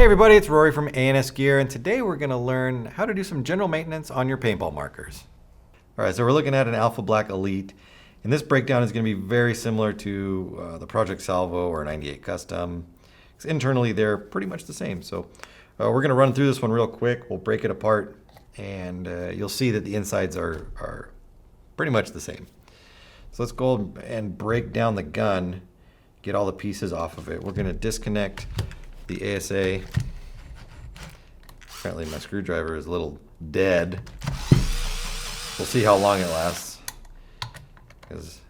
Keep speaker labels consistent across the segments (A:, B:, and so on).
A: Hey everybody, it's Rory from A&S Gear, and today we're going to learn how to do some general maintenance on your paintball markers. Alright, so we're looking at an Alpha Black Elite, and this breakdown is going to be very similar to the Project Salvo or 98 Custom. Internally they're pretty much the same, so we're going to run through this one real quick. We'll break it apart, and you'll see that the insides are pretty much the same. So let's go and break down the gun, get all the pieces off of it. We're going to disconnect the ASA. Apparently my screwdriver is a little dead. We'll see how long it lasts, because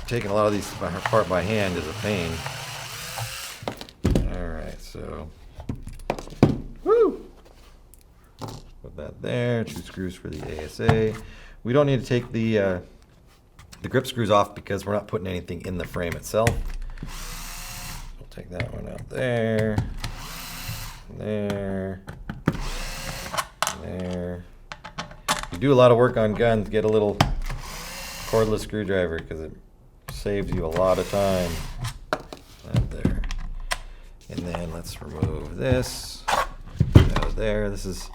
A: taking a lot of these apart by hand is a pain. Alright, so woo! Put that there, 2 screws for the ASA. We don't need to take the grip screws off because we're not putting anything in the frame itself. Take that one out there, there, there. You do a lot of work on guns, get a little cordless screwdriver because it saves you a lot of time. That there. And then let's remove this out of there. This is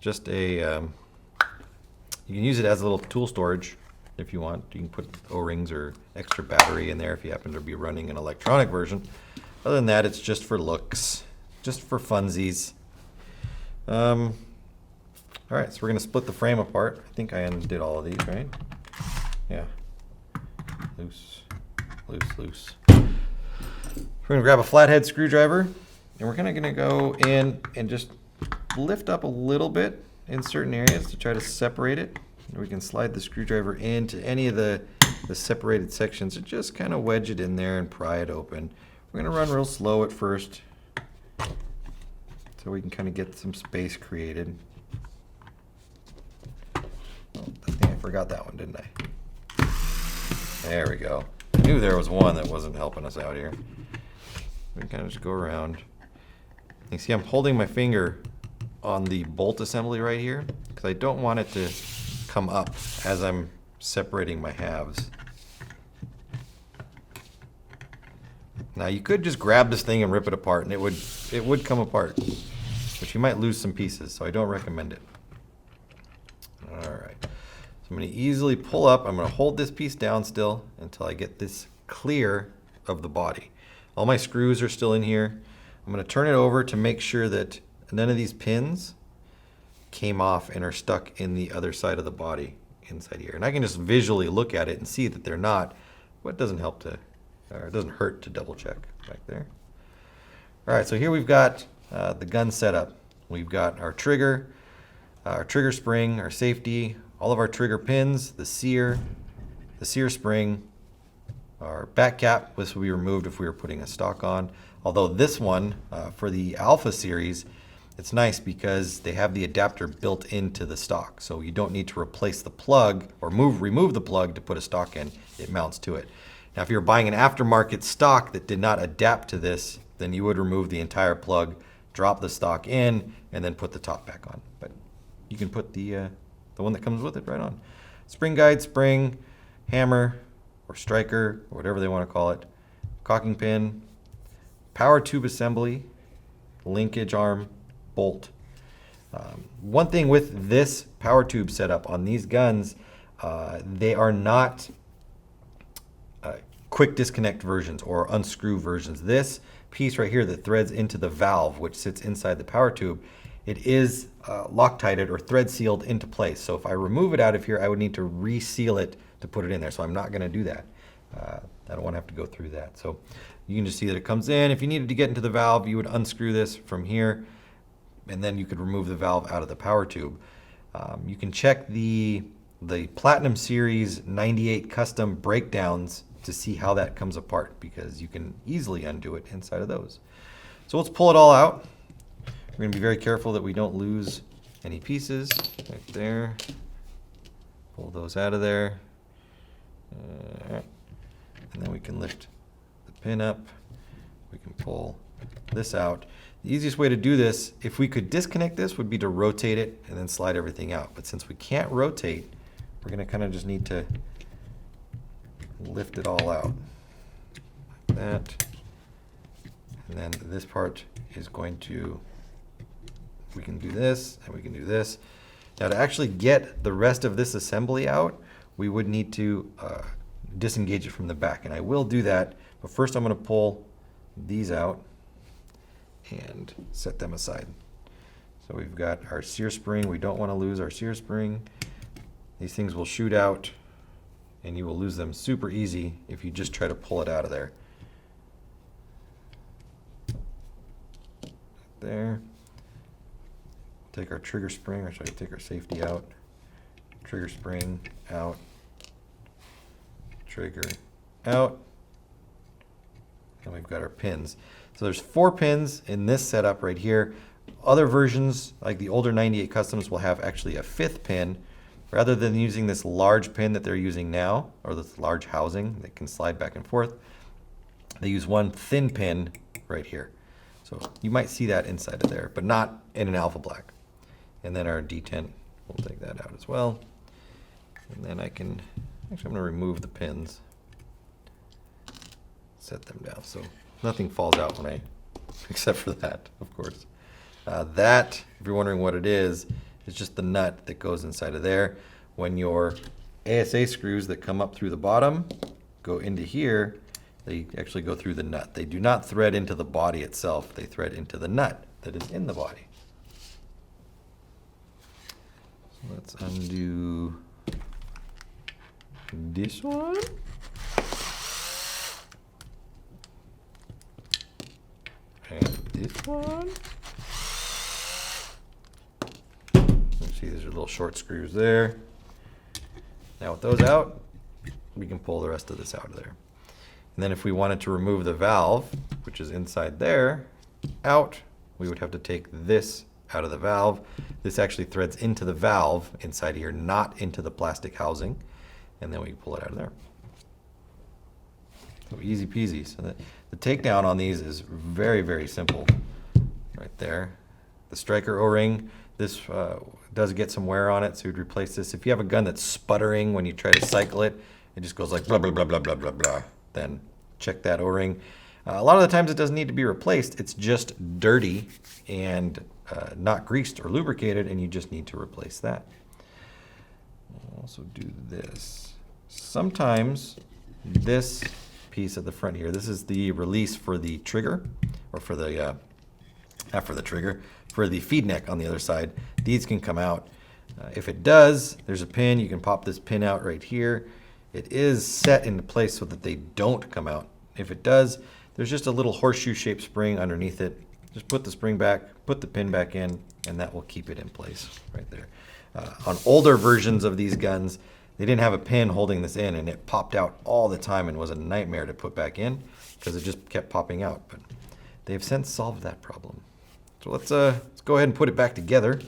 A: just a, you can use it as a little tool storage if you want. You can put O-rings or extra battery in there if you happen to be running an electronic version. Other than that, it's just for looks, just for funsies. All right, so we're gonna split the frame apart. I think I undid all of these, right? Yeah. Loose, loose, loose. We're gonna grab a flathead screwdriver, and we're gonna go in and just lift up a little bit in certain areas to try to separate it. We can slide the screwdriver into any of the separated sections and just kind of wedge it in there and pry it open. We're going to run real slow at first so we can kind of get some space created. Oh, I think I forgot that one, didn't I? There we go. I knew there was one that wasn't helping us out here. We can kind of just go around. You see I'm holding my finger on the bolt assembly right here because I don't want it to come up as I'm separating my halves. Now you could just grab this thing and rip it apart and it would come apart, but you might lose some pieces, so I don't recommend it. Alright, so I'm going to easily pull up. I'm going to hold this piece down still until I get this clear of the body. All my screws are still in here. I'm going to turn it over to make sure that none of these pins came off and are stuck in the other side of the body inside here. And I can just visually look at it and see that they're not, but it doesn't help to, or it doesn't hurt to double check back there. All right, so here we've got the gun setup. We've got our trigger spring, our safety, all of our trigger pins, the sear spring, our back cap. This will be removed if we were putting a stock on. Although this one, for the Alpha series, it's nice because they have the adapter built into the stock, so you don't need to replace the plug or remove the plug to put a stock in. It mounts to it. Now, if you're buying an aftermarket stock that did not adapt to this, then you would remove the entire plug, drop the stock in, and then put the top back on. But you can put the one that comes with it right on. Spring guide, spring, hammer, or striker, or whatever they want to call it, cocking pin, power tube assembly, linkage arm, bolt. One thing with this power tube setup on these guns, they are not quick disconnect versions or unscrew versions. This piece right here that threads into the valve, which sits inside the power tube, it is Loctited or thread sealed into place. So if I remove it out of here, I would need to reseal it to put it in there. So I'm not going to do that. I don't want to have to go through that. So you can just see that it comes in. If you needed to get into the valve, you would unscrew this from here, and then you could remove the valve out of the power tube. You can check the Platinum Series 98 Custom breakdowns to see how that comes apart, because you can easily undo it inside of those. So let's pull it all out. We're going to be very careful that we don't lose any pieces. Right there. Pull those out of there. And then we can lift the pin up. We can pull this out. The easiest way to do this, if we could disconnect this, would be to rotate it and then slide everything out. But since we can't rotate, we're going to kind of just need to lift it all out like that. And then this part is going to, we can do this and we can do this. Now to actually get the rest of this assembly out, we would need to disengage it from the back, and I will do that, but first I'm going to pull these out and set them aside. So we've got our sear spring. We don't want to lose our sear spring. These things will shoot out and you will lose them super easy if you just try to pull it out of there. There. Take our trigger spring, or should I take our safety out? Trigger spring out. Trigger out. And we've got our pins. So there's 4 pins in this setup right here. Other versions, like the older 98 Customs, will have actually a 5th pin. Rather than using this large pin that they're using now, or this large housing that can slide back and forth, they use one thin pin right here. So you might see that inside of there, but not in an Alpha Black. And then our detent, we'll take that out as well. And then I can, actually I'm going to remove the pins. Set them down so nothing falls out when I, except for that, of course. That, if you're wondering what it is, it's just the nut that goes inside of there. When your ASA screws that come up through the bottom go into here, they actually go through the nut. They do not thread into the body itself. They thread into the nut that is in the body. So let's undo this one. And this one. See, these are little short screws there. Now with those out, we can pull the rest of this out of there. And then if we wanted to remove the valve, which is inside there, out, we would have to take this out of the valve. This actually threads into the valve inside here, not into the plastic housing. And then we can pull it out of there. So easy peasy. So the takedown on these is very, very simple. Right there. The striker O-ring, this does get some wear on it, so you'd replace this. If you have a gun that's sputtering when you try to cycle it, it just goes like blah, blah, blah, blah, blah, blah, blah. Then check that O-ring. A lot of the times it doesn't need to be replaced. It's just dirty and not greased or lubricated, and you just need to replace that. I'll also do this. Sometimes this piece at the front here, this is the release for the trigger, or for the, not for the trigger, for the feed neck on the other side. These can come out. If it does, there's a pin. You can pop this pin out right here. It is set into place so that they don't come out. If it does, there's just a little horseshoe-shaped spring underneath it. Just put the spring back, put the pin back in, and that will keep it in place right there. On older versions of these guns, they didn't have a pin holding this in, and it popped out all the time and was a nightmare to put back in because it just kept popping out. But they've since solved that problem. So let's go ahead and put it back together.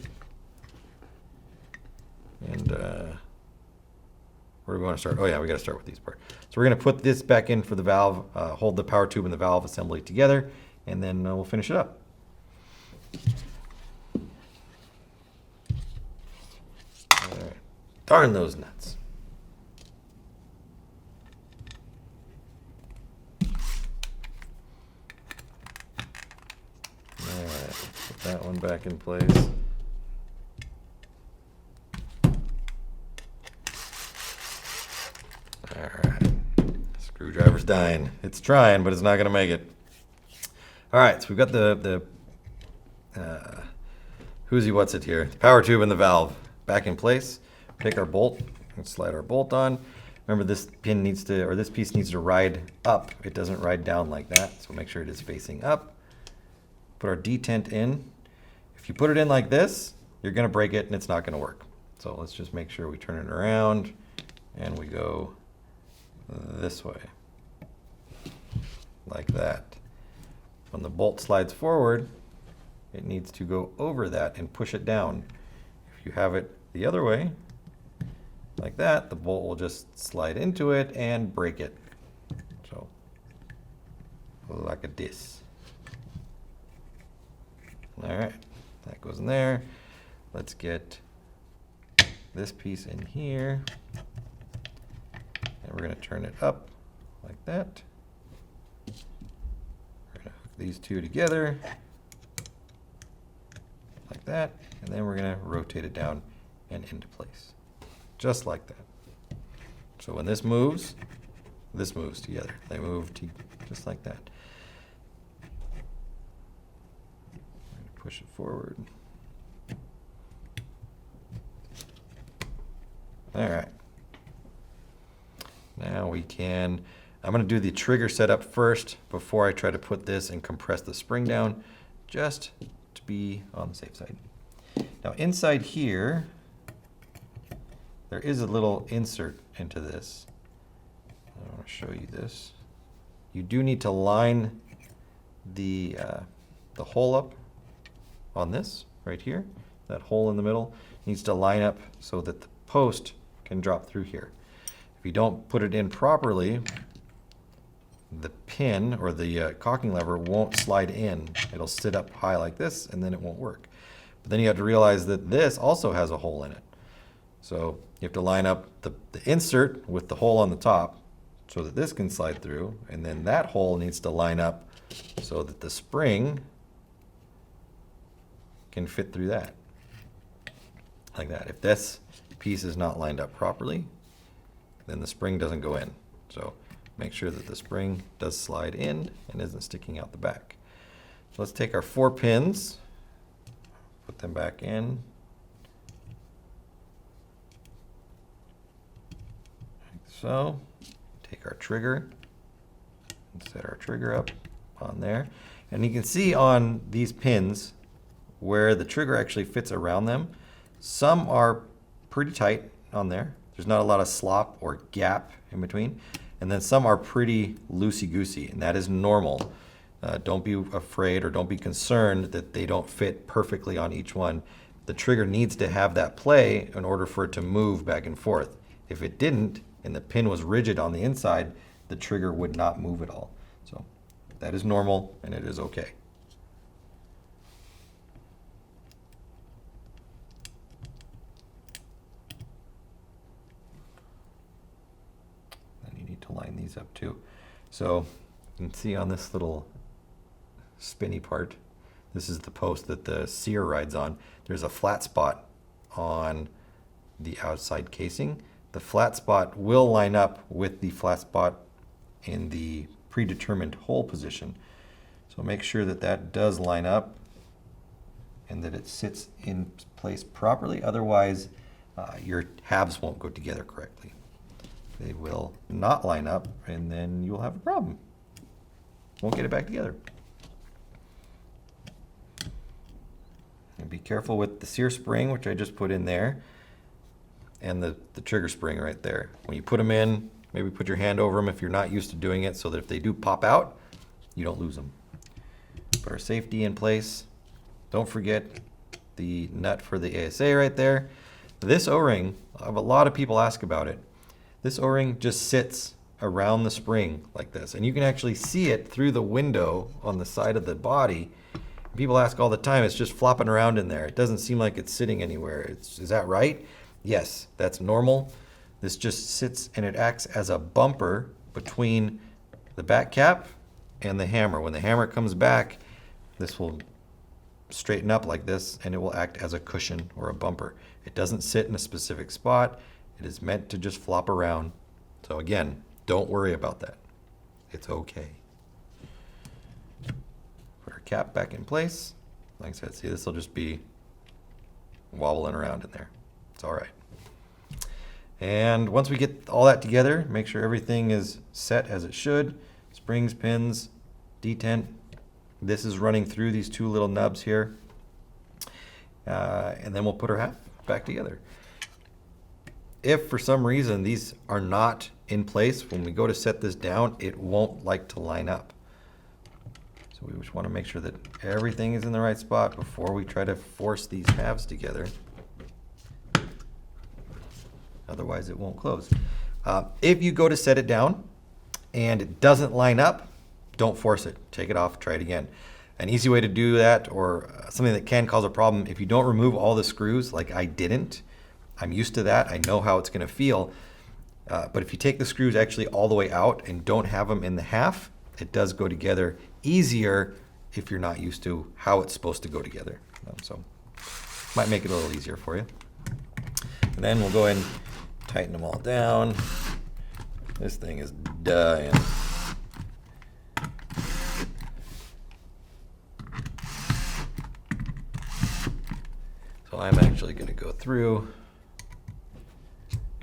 A: And where do we want to start? Oh yeah, we got to start with these parts. So we're going to put this back in for the valve, hold the power tube and the valve assembly together, and then we'll finish it up. All right. Darn those nuts. All right, put that one back in place. All right, screwdriver's dying. It's trying, but it's not going to make it. All right, so we've got the who's he what's it here, the power tube and the valve back in place. Take our bolt and slide our bolt on. Remember, this pin needs to, or this piece needs to ride up. It doesn't ride down like that, so make sure it is facing up. Put our detent in. If you put it in like this, you're going to break it and it's not going to work. So let's just make sure we turn it around and we go this way, like that. When the bolt slides forward, it needs to go over that and push it down. If you have it the other way, like that, the bolt will just slide into it and break it. So, like a this. All right, that goes in there. Let's get this piece in here. And we're going to turn it up like that. We're going to hook these two together that, and then we're going to rotate it down and into place, just like that. So when this moves together. They move just like that. Push it forward. All right. Now we can, I'm going to do the trigger setup first before I try to put this and compress the spring down, just to be on the safe side. Now inside here, there is a little insert into this. I want to show you this. You do need to line the hole up on this right here. That hole in the middle needs to line up so that the post can drop through here. If you don't put it in properly, the pin or the caulking lever won't slide in. It'll sit up high like this, and then it won't work. But then you have to realize that this also has a hole in it. So you have to line up the insert with the hole on the top so that this can slide through, and then that hole needs to line up so that the spring can fit through that, like that. If this piece is not lined up properly, then the spring doesn't go in. So make sure that the spring does slide in and isn't sticking out the back. So let's take our 4 pins, put them back in. Like so. Take our trigger and set our trigger up on there. And you can see on these pins where the trigger actually fits around them. Some are pretty tight on there. There's not a lot of slop or gap in between. And then some are pretty loosey-goosey, and that is normal. Don't be afraid or don't be concerned that they don't fit perfectly on each one. The trigger needs to have that play in order for it to move back and forth. If it didn't, and the pin was rigid on the inside, the trigger would not move at all. So that is normal, and it is okay. Then you need to line these up too. So you can see on this little spinny part, this is the post that the sear rides on. There's a flat spot on the outside casing. The flat spot will line up with the flat spot in the predetermined hole position. So make sure that that does line up and that it sits in place properly. Otherwise, your halves won't go together correctly. They will not line up, and then you'll have a problem. Won't get it back together. And be careful with the sear spring, which I just put in there, and the trigger spring right there. When you put them in, maybe put your hand over them if you're not used to doing it, so that if they do pop out, you don't lose them. Put our safety in place. Don't forget the nut for the ASA right there. This O-ring, I have a lot of people ask about it. This O-ring just sits around the spring like this, and you can actually see it through the window on the side of the body. People ask all the time, it's just flopping around in there. It doesn't seem like it's sitting anywhere. Is that right? Yes, that's normal. This just sits and it acts as a bumper between the back cap and the hammer. When the hammer comes back, this will straighten up like this, and it will act as a cushion or a bumper. It doesn't sit in a specific spot. It is meant to just flop around. So again, don't worry about that. It's okay. Put our cap back in place. Like I said, see, this will just be wobbling around in there. It's all right. And once we get all that together, make sure everything is set as it should. Springs, pins, detent. This is running through these 2 little nubs here. And then we'll put our half back together. If for some reason these are not in place, when we go to set this down, it won't like to line up. So we just want to make sure that everything is in the right spot before we try to force these halves together. Otherwise it won't close. If you go to set it down and it doesn't line up, don't force it. Take it off, try it again. An easy way to do that, or something that can cause a problem, if you don't remove all the screws like I didn't, I'm used to that, I know how it's going to feel, but if you take the screws actually all the way out and don't have them in the half, it does go together easier if you're not used to how it's supposed to go together. So Might make it a little easier for you. And then we'll go ahead and tighten them all down. This thing is dying. So I'm actually going to go through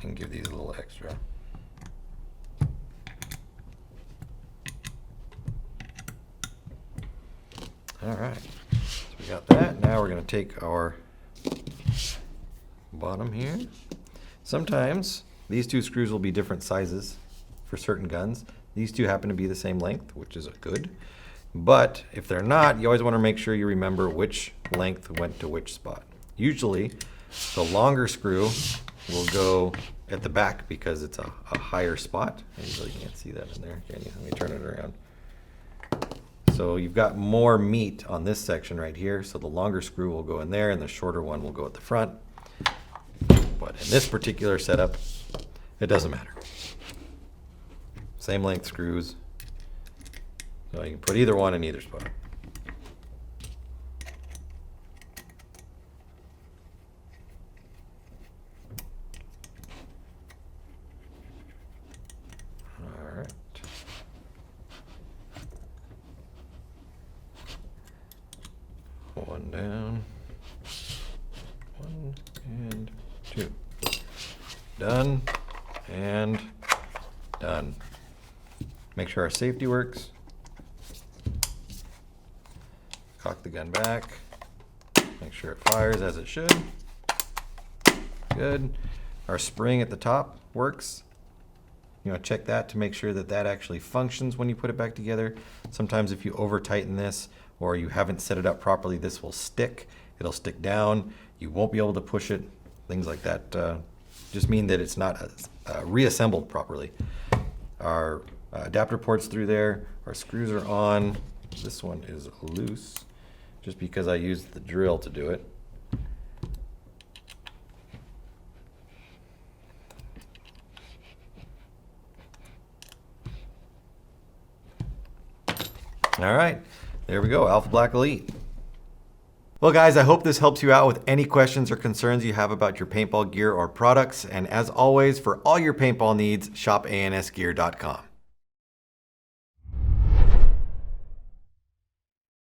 A: and give these a little extra. All right, so we got that. Now we're going to take our bottom here. Sometimes these two screws will be different sizes for certain guns. These two happen to be the same length, which is good. But if they're not, you always want to make sure you remember which length went to which spot. Usually, the longer screw will go at the back because it's a higher spot. I usually can't see that in there. Can you? Let me turn it around. So you've got more meat on this section right here, so the longer screw will go in there and the shorter one will go at the front. But in this particular setup, it doesn't matter. Same length screws, so you can put either one in either spot. All right. One down, one and two. Done and done. Make sure our safety works. Cock the gun back. Make sure it fires as it should. Good. Our spring at the top works. You know, check that to make sure that that actually functions when you put it back together. Sometimes if you over tighten this or you haven't set it up properly, this will stick. It'll stick down. You won't be able to push it. Things like that just mean that it's not reassembled properly. Our adapter port's through there. Our screws are on. This one is loose just because I used the drill to do it. All right, there we go, Alpha Black Elite. Well guys, I hope this helps you out with any questions or concerns you have about your paintball gear or products. And as always, for all your paintball needs, shop ansgear.com.